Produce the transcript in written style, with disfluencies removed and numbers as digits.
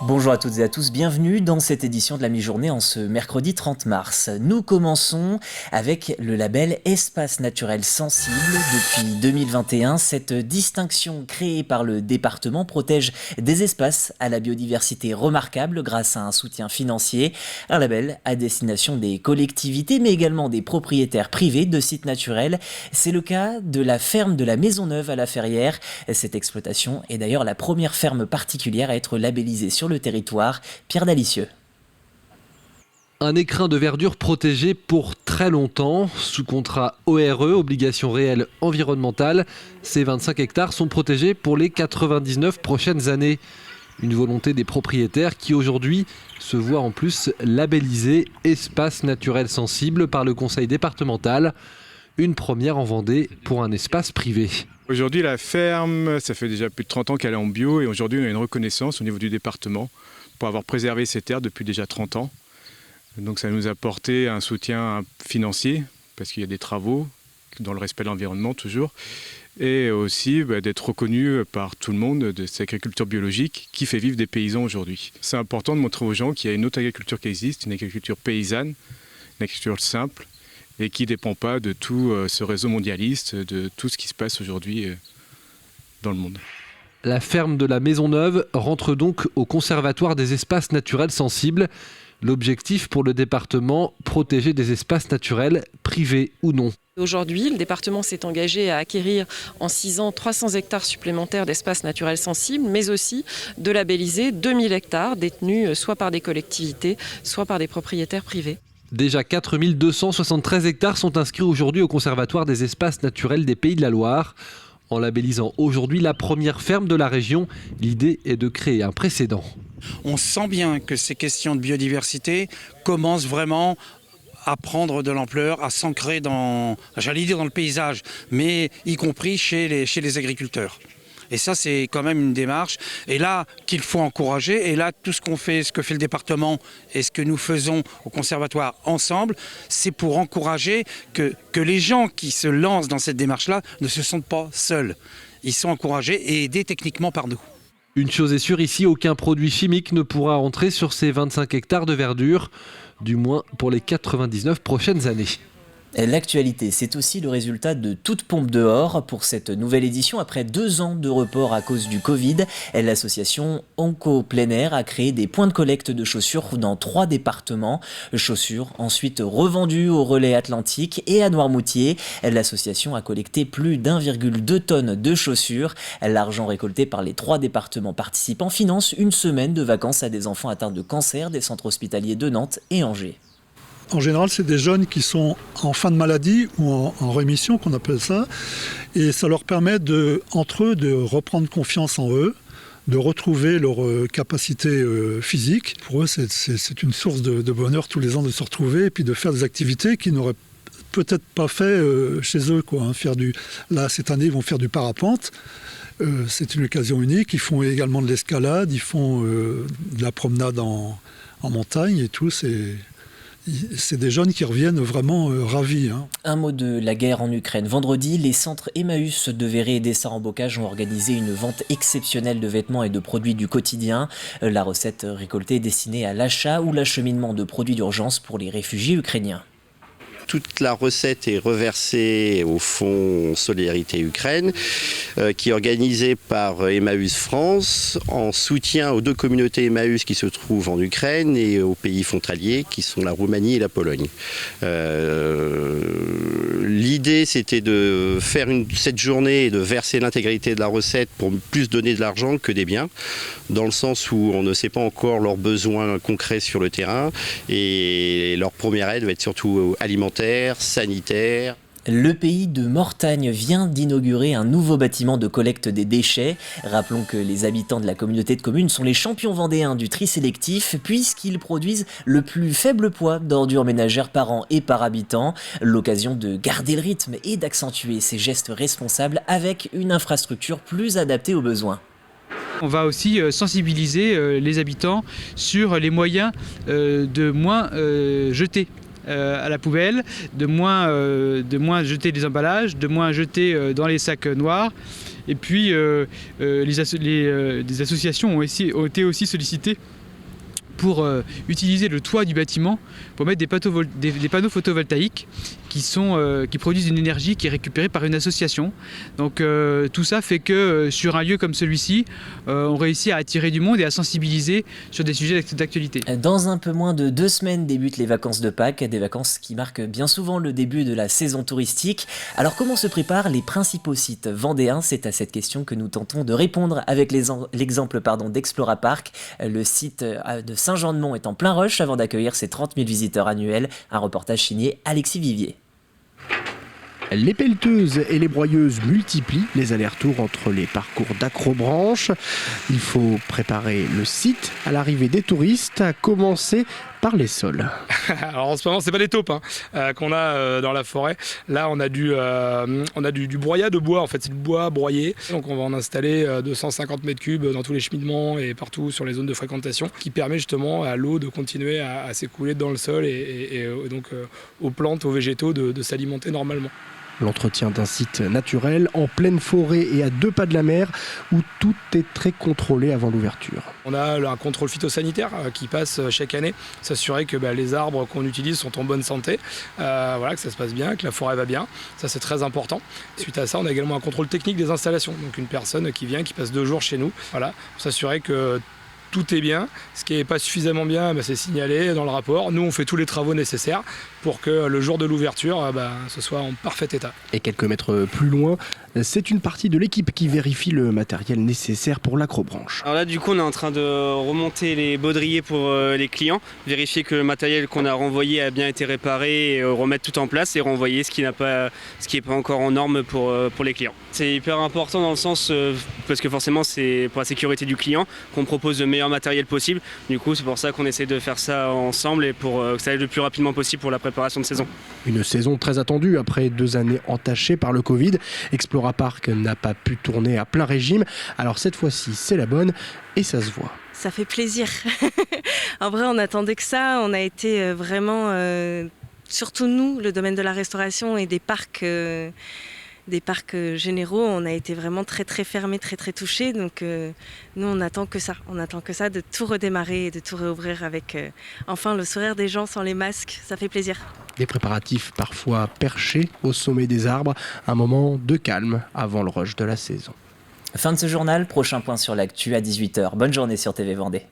Bonjour à toutes et à tous, bienvenue dans cette édition de la mi-journée en ce mercredi 30 mars. Nous commençons avec le label Espace naturel sensible. Depuis 2021, cette distinction créée par le département protège des espaces à la biodiversité remarquable grâce à un soutien financier. Un label à destination des collectivités mais également des propriétaires privés de sites naturels. C'est le cas de la ferme de la Maisonneuve à La Ferrière. Cette exploitation est d'ailleurs la première ferme particulière à être labellisée sur le territoire. Pierre Dalicieux. Un écrin de verdure protégé pour très longtemps, sous contrat ORE, obligation réelle environnementale. Ces 25 hectares sont protégés pour les 99 prochaines années. Une volonté des propriétaires qui aujourd'hui se voient en plus labellisés espace naturel sensible par le conseil départemental. Une première en Vendée pour un espace privé. Aujourd'hui, la ferme, ça fait déjà plus de 30 ans qu'elle est en bio et aujourd'hui, on a une reconnaissance au niveau du département pour avoir préservé ces terres depuis déjà 30 ans. Donc ça nous a apporté un soutien financier parce qu'il y a des travaux dans le respect de l'environnement toujours et aussi d'être reconnu par tout le monde de cette agriculture biologique qui fait vivre des paysans aujourd'hui. C'est important de montrer aux gens qu'il y a une autre agriculture qui existe, une agriculture paysanne, une agriculture simple, et qui ne dépend pas de tout ce réseau mondialiste, de tout ce qui se passe aujourd'hui dans le monde. La ferme de la Maisonneuve rentre donc au Conservatoire des espaces naturels sensibles. L'objectif pour le département, protéger des espaces naturels, privés ou non. Aujourd'hui, le département s'est engagé à acquérir en 6 ans 300 hectares supplémentaires d'espaces naturels sensibles, mais aussi de labelliser 2000 hectares détenus soit par des collectivités, soit par des propriétaires privés. Déjà 4273 hectares sont inscrits aujourd'hui au Conservatoire des espaces naturels des Pays de la Loire. En labellisant aujourd'hui la première ferme de la région, l'idée est de créer un précédent. On sent bien que ces questions de biodiversité commencent vraiment à prendre de l'ampleur, à s'ancrer dans le paysage, mais y compris chez les agriculteurs. Et ça, c'est quand même une démarche. Et là, qu'il faut encourager. Et là, tout ce qu'on fait, ce que fait le département et ce que nous faisons au conservatoire ensemble, c'est pour encourager que les gens qui se lancent dans cette démarche-là ne se sentent pas seuls. Ils sont encouragés et aidés techniquement par nous. Une chose est sûre, ici, aucun produit chimique ne pourra entrer sur ces 25 hectares de verdure, du moins pour les 99 prochaines années. L'actualité, c'est aussi le résultat de Toute pompe dehors pour cette nouvelle édition. Après 2 ans de report à cause du Covid, l'association Onco Plein Air a créé des points de collecte de chaussures dans 3 départements. Chaussures ensuite revendues au Relais Atlantique et à Noirmoutier. L'association a collecté plus d'1,2 tonnes de chaussures. L'argent récolté par les 3 départements participants finance une semaine de vacances à des enfants atteints de cancer des centres hospitaliers de Nantes et Angers. En général, c'est des jeunes qui sont en fin de maladie ou en rémission, qu'on appelle ça. Et ça leur permet, entre eux, de reprendre confiance en eux, de retrouver leur capacité physique. Pour eux, c'est une source de bonheur tous les ans de se retrouver et puis de faire des activités qu'ils n'auraient peut-être pas fait chez eux. Là, cette année, ils vont faire du parapente. C'est une occasion unique. Ils font également de l'escalade, ils font de la promenade en montagne et tout. C'est des jeunes qui reviennent vraiment ravis. Un mot de la guerre en Ukraine. Vendredi, les centres Emmaüs de Véret et d'Essart-en-Bocage ont organisé une vente exceptionnelle de vêtements et de produits du quotidien. La recette récoltée est destinée à l'achat ou l'acheminement de produits d'urgence pour les réfugiés ukrainiens. Toute la recette est reversée au Fonds Solidarité Ukraine, qui est organisé par Emmaüs France, en soutien aux 2 communautés Emmaüs qui se trouvent en Ukraine et aux pays frontaliers, qui sont la Roumanie et la Pologne. L'idée, c'était de faire cette journée et de verser l'intégralité de la recette pour plus donner de l'argent que des biens, dans le sens où on ne sait pas encore leurs besoins concrets sur le terrain, et leur première aide va être surtout alimentaire, sanitaire. Le pays de Mortagne vient d'inaugurer un nouveau bâtiment de collecte des déchets. Rappelons que les habitants de la communauté de communes sont les champions vendéens du tri sélectif puisqu'ils produisent le plus faible poids d'ordures ménagères par an et par habitant. L'occasion de garder le rythme et d'accentuer ces gestes responsables avec une infrastructure plus adaptée aux besoins. On va aussi sensibiliser les habitants sur les moyens de moins jeter à la poubelle, de moins jeter les emballages, de moins jeter dans les sacs noirs. Et puis des associations ont été aussi sollicitées pour utiliser le toit du bâtiment pour mettre des panneaux photovoltaïques qui produisent une énergie qui est récupérée par une association. Donc tout ça fait que sur un lieu comme celui-ci, on réussit à attirer du monde et à sensibiliser sur des sujets d'actualité. Dans un peu moins de 2 semaines débutent les vacances de Pâques, des vacances qui marquent bien souvent le début de la saison touristique. Alors comment se préparent les principaux sites vendéens? C'est à cette question que nous tentons de répondre avec l'exemple d'Explora Park. Le site de Saint-Jean-de-Mont est en plein rush avant d'accueillir ses 30 000 visiteurs annuels. Un reportage signé Alexis Vivier. Les pelleteuses et les broyeuses multiplient les allers-retours entre les parcours d'Acrobranche. Il faut préparer le site à l'arrivée des touristes, à commencer par les sols. Alors en ce moment, c'est pas des taupes qu'on a dans la forêt. Là, on a du broyat de bois. En fait, c'est du bois broyé. Donc, on va en installer 250 mètres cubes dans tous les cheminements et partout sur les zones de fréquentation, qui permet justement à l'eau de continuer à s'écouler dans le sol et donc aux plantes, aux végétaux de s'alimenter normalement. L'entretien d'un site naturel en pleine forêt et à 2 pas de la mer où tout est très contrôlé avant l'ouverture. On a un contrôle phytosanitaire qui passe chaque année, s'assurer que les arbres qu'on utilise sont en bonne santé, que ça se passe bien, que la forêt va bien. Ça, c'est très important. Suite à ça, on a également un contrôle technique des installations. Donc une personne qui vient, qui passe 2 jours chez nous, pour s'assurer que tout est bien. Ce qui n'est pas suffisamment bien, c'est signalé dans le rapport. Nous, on fait tous les travaux nécessaires pour que le jour de l'ouverture, ce soit en parfait état. Et quelques mètres plus loin, c'est une partie de l'équipe qui vérifie le matériel nécessaire pour l'Acrobranche. Alors là, du coup, on est en train de remonter les baudriers pour les clients, vérifier que le matériel qu'on a renvoyé a bien été réparé, et remettre tout en place et renvoyer ce qui n'est pas encore en norme pour les clients. C'est hyper important dans le sens, parce que forcément, c'est pour la sécurité du client qu'on propose le meilleur matériel possible. Du coup, c'est pour ça qu'on essaie de faire ça ensemble et pour que ça aille le plus rapidement possible pour la préparation de saison. Une saison très attendue après 2 années entachées par le Covid. Explora Park n'a pas pu tourner à plein régime. Alors cette fois-ci, c'est la bonne et ça se voit. Ça fait plaisir. En vrai, on attendait que ça. On a été vraiment, surtout nous, le domaine de la restauration et des parcs généraux, on a été vraiment très très fermés, très très touchés. Donc nous, on attend que ça. On attend que ça, de tout redémarrer et de tout réouvrir avec enfin le sourire des gens sans les masques. Ça fait plaisir. Des préparatifs parfois perchés au sommet des arbres. Un moment de calme avant le rush de la saison. Fin de ce journal, prochain point sur l'actu à 18h. Bonne journée sur TV Vendée.